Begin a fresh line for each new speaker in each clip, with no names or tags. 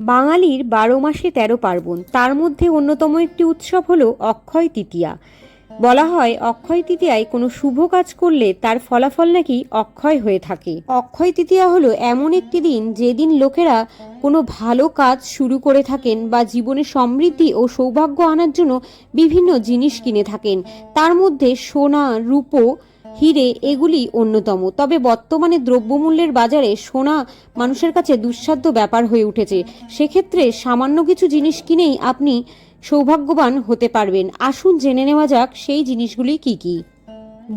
বাঙালির ১২ মাসে ১৩ পার্বণ, তার মধ্যে অন্যতম একটি উৎসব হলো অক্ষয় তৃতীয়া। বলা হয় অক্ষয় তৃতীয়ায় কোনো শুভ কাজ করলে তার ফলাফল নাকি অক্ষয় হয়ে থাকে। অক্ষয় তৃতীয়া হলো এমন একটি দিন যেদিন লোকেরা কোনো ভালো কাজ শুরু করে থাকেন বা জীবনে সমৃদ্ধি ও সৌভাগ্য আনার জন্য বিভিন্ন জিনিস কিনে থাকেন। তার মধ্যে সোনা, রূপো, হিরে এগুলি অন্যতম। তবে বর্তমানে দ্রব্যমূল্যের বাজারে সোনা মানুষের কাছে দুঃসাধ্য ব্যাপার হয়ে উঠেছে। সেক্ষেত্রে সামান্য কিছু জিনিস কিনেই আপনি সৌভাগ্যবান হতে পারবেন। আসুন জেনে নেওয়া যাক সেই জিনিসগুলি কি কি।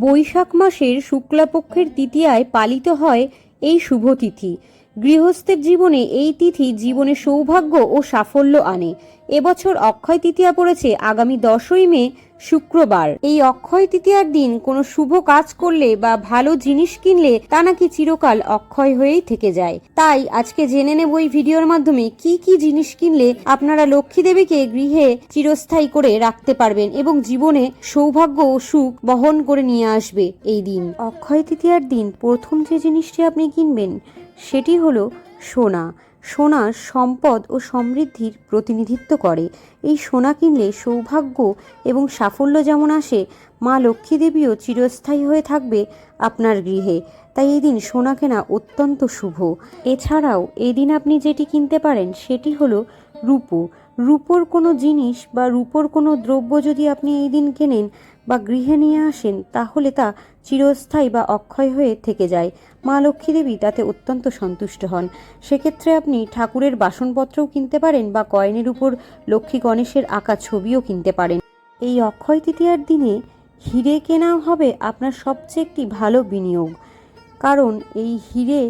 বৈশাখ মাসের শুক্লাপক্ষের তৃতীয়ায় পালিত হয় এই শুভ তিথি। গৃহস্থের জীবনে এই তিথি জীবনে সৌভাগ্য ও সাফল্য আনে। এবছর অক্ষয় তৃতীয়া পড়েছে আগামী 10ই মে শুক্রবার। এই অক্ষয় তৃতীয়ার দিন কোনো শুভ কাজ করলে বা ভালো জিনিস কিনলে তা নাকি চিরকাল অক্ষয় হয়েই থেকে যায়। তাই আজকে জেনে নেব এই ভিডিওর মাধ্যমে কি কি জিনিস কিনলে আপনারা লক্ষ্মী দেবীকে গৃহে চিরস্থায়ী করে রাখতে পারবেন এবং জীবনে সৌভাগ্য ও সুখ বহন করে নিয়ে আসবে এই দিন। অক্ষয় তৃতীয়ার দিন প্রথম যে জিনিসটি আপনি কিনবেন সেটি হলো সোনা। সোনা সম্পদ ও সমৃদ্ধির প্রতিনিধিত্ব করে। এই সোনা কিনলে সৌভাগ্য এবং সাফল্য যেমন আসে, মা লক্ষ্মী দেবীও চিরস্থায়ী হয়ে থাকবে আপনার গৃহে। তাই এই দিন সোনা কেনা অত্যন্ত শুভ। এছাড়াও এই দিন আপনি যেটি কিনতে পারেন সেটি হলো রূপো। রূপোর কোনো জিনিস বা রূপোর কোনো দ্রব্য যদি আপনি এই দিন কেনেন বা গৃহে নিয়ে আসেন তাহলে তা চিরস্থায়ী বা অক্ষয় হয়ে থেকে যায়। মা লক্ষ্মী দেবী তাতে অত্যন্ত সন্তুষ্ট হন। সেক্ষেত্রে আপনি ঠাকুরের বাসনপত্রও কিনতে পারেন বা কয়েনের উপর লক্ষ্মী গণেশের আঁকা ছবিও কিনতে পারেন। এই অক্ষয় তৃতীয়ার দিনে হিরে কেনা হবে আপনার সবচেয়ে একটি ভালো বিনিয়োগ। কারণ এই হিরে,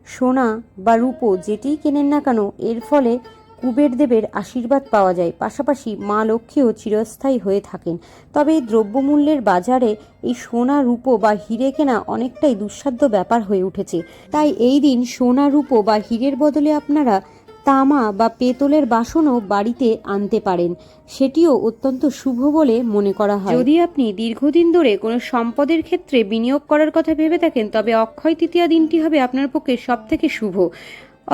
সোনা বা রূপো যেটিই কেনেন না কেন এর ফলে কুবের দেবের আশীর্বাদ পাওয়া যায়, পাশাপাশি মা লক্ষ্মীও চিরস্থায়ী হয়ে থাকেন। তবে এই দ্রব্যমূল্যের বাজারে এই সোনা, রূপো বা হিরে কেনা অনেকটাই দুঃসাধ্য ব্যাপার হয়ে উঠেছে। তাই এই দিন সোনা, রূপো বা হিরের বদলে আপনারা তামা বা পেতলের বাসনও বাড়িতে আনতে পারেন। সেটিও অত্যন্ত শুভ বলে মনে করা হয়। যদি আপনি দীর্ঘদিন ধরে কোনো সম্পদের ক্ষেত্রে বিনিয়োগ করার কথা ভেবে থাকেন তবে অক্ষয় তৃতীয়া দিনটি হবে আপনার পক্ষে সবথেকে শুভ।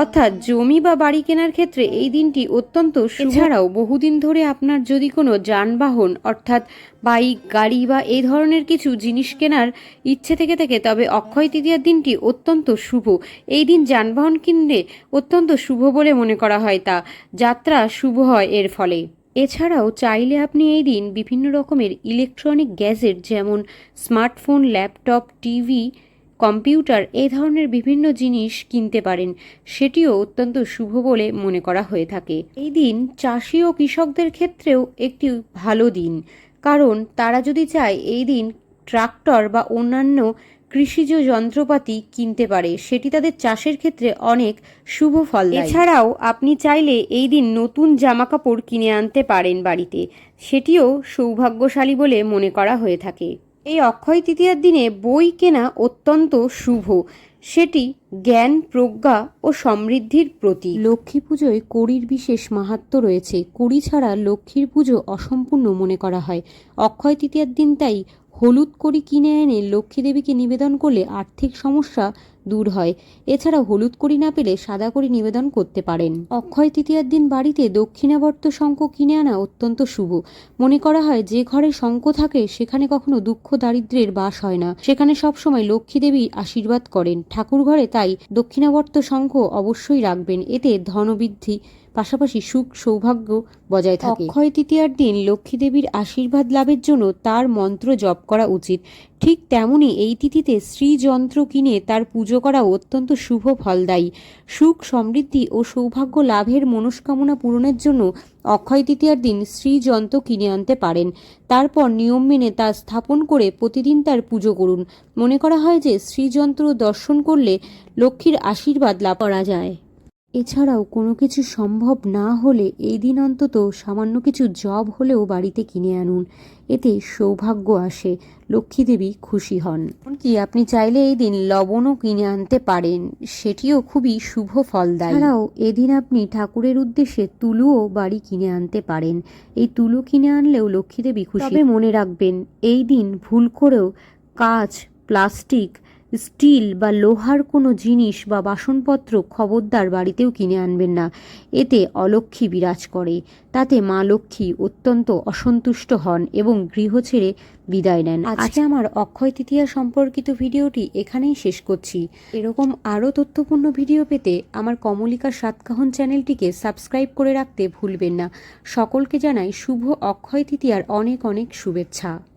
অর্থাৎ জমি বা বাড়ি কেনার ক্ষেত্রে এই দিনটি অত্যন্ত শুভ। এছাড়াও বহুদিন ধরে আপনার যদি কোনো যানবাহন অর্থাৎ বাইক, গাড়ি বা এই ধরনের কিছু জিনিস কেনার ইচ্ছে থেকে থাকে তবে অক্ষয় তৃতীয়ার দিনটি অত্যন্ত শুভ। এই দিন যানবাহন কিনলে অত্যন্ত শুভ বলে মনে করা হয়, তা যাত্রা শুভ হয় এর ফলে। এছাড়াও চাইলে আপনি এই দিন বিভিন্ন রকমের ইলেকট্রনিক গ্যাজেট যেমন স্মার্টফোন, ল্যাপটপ, টিভি, কম্পিউটার এই ধরনের বিভিন্ন জিনিস কিনতে পারেন। সেটিও অত্যন্ত শুভ বলে মনে করা হয়ে থাকে। এই দিন চাষি ও কৃষকদের ক্ষেত্রেও একটি ভালো দিন, কারণ তারা যদি চায় এই দিন ট্রাক্টর বা অন্যান্য কৃষিজ যন্ত্রপাতি কিনতে পারে, সেটি তাদের চাষের ক্ষেত্রে অনেক শুভ ফল দেয়। এছাড়াও আপনি চাইলে এই দিন নতুন জামাকাপড় কিনে আনতে পারেন বাড়িতে, সেটিও সৌভাগ্যশালী বলে মনে করা হয়ে থাকে। এই অক্ষয় তৃতীয়ার দিনে বই কেনা অত্যন্ত শুভ। সেটি জ্ঞান, প্রজ্ঞা ও সমৃদ্ধির প্রতীক। লক্ষ্মী পুজোয় কড়ির বিশেষ মাহাত্ম্য রয়েছে। কড়ি ছাড়া লক্ষ্মীর পুজো অসম্পূর্ণ মনে করা হয়। অক্ষয় তৃতীয়ার দিন তাই হলুদ কড়ি কিনে এনে লক্ষ্মী দেবীকে নিবেদন করলে আর্থিক সমস্যা দূর হয়। এছাড়া হলুদ কড়ি না পেলে সাদা কড়ি নিবেদন করতে পারেন। অক্ষয় তৃতীয়ার দিন বাড়িতে দক্ষিণাবর্ত শঙ্খ কিনে আনা অত্যন্ত শুভ। মনে করা হয় যে ঘরে শঙ্খ থাকে সেখানে কখনো দুঃখ দারিদ্র্যের বাস হয় না, সেখানে সবসময় লক্ষ্মী দেবী আশীর্বাদ করেন। ঠাকুর ঘরে তাই দক্ষিণাবর্ত শঙ্খ অবশ্যই রাখবেন, এতে ধনবৃদ্ধি পাশাপাশি সুখ সৌভাগ্য বজায় থাকে। অক্ষয় তৃতীয়ার দিন লক্ষ্মী দেবীর আশীর্বাদ লাভের জন্য তার মন্ত্র জপ করা উচিত। ঠিক তেমনি এই তিথিতে শ্রীযন্ত্র কিনে তার পুজো করা অত্যন্ত শুভ ফলদায়ী। সুখ, সমৃদ্ধি ও সৌভাগ্য লাভের মনস্কামনা পূরণের জন্য অক্ষয় তৃতীয়ার দিন শ্রীযন্ত্র কিনে আনতে পারেন। তারপর নিয়ম মেনে তা স্থাপন করে প্রতিদিন তার পুজো করুন। মনে করা হয় যে শ্রীযন্ত্র দর্শন করলে লক্ষ্মীর আশীর্বাদ লাভ করা যায়। এছাড়াও কোনো কিছু সম্ভব না হলে এই দিন অন্তত সামান্য কিছু জব হলেও বাড়িতে কিনে আনুন, এতে সৌভাগ্য আসে, লক্ষ্মী দেবী খুশি হন। এমনকি আপনি চাইলে এই দিন লবণও কিনে আনতে পারেন, সেটিও খুবই শুভ ফল দেয়। এছাড়াও এদিন আপনি ঠাকুরের উদ্দেশ্যে তুলোও বাড়ি কিনে আনতে পারেন। এই তুলো কিনে আনলেও লক্ষ্মী দেবী খুশি। তবে মনে রাখবেন এই দিন ভুল করেও কাঁচ, প্লাস্টিক স্টিল বা লোহার কোনো জিনিস বা বাসনপত্র খবরদার বাড়িতেও কিনে আনবেন না। এতে অলক্ষ্মী বিরাজ করে। তাতে মা লক্ষ্মী অত্যন্ত অসন্তুষ্ট হন এবং গৃহ ছেড়ে বিদায় নেন। আজকে আমার অক্ষয় তৃতীয়া সম্পর্কিত ভিডিওটি এখানেই শেষ করছি। এরকম আরও তথ্যপূর্ণ ভিডিও পেতে আমার কমলিকা সাতকাহন চ্যানেলটিকে সাবস্ক্রাইব করে রাখতে ভুলবেন না। সকলকে জানাই শুভ অক্ষয় তৃতীয়ার অনেক অনেক শুভেচ্ছা।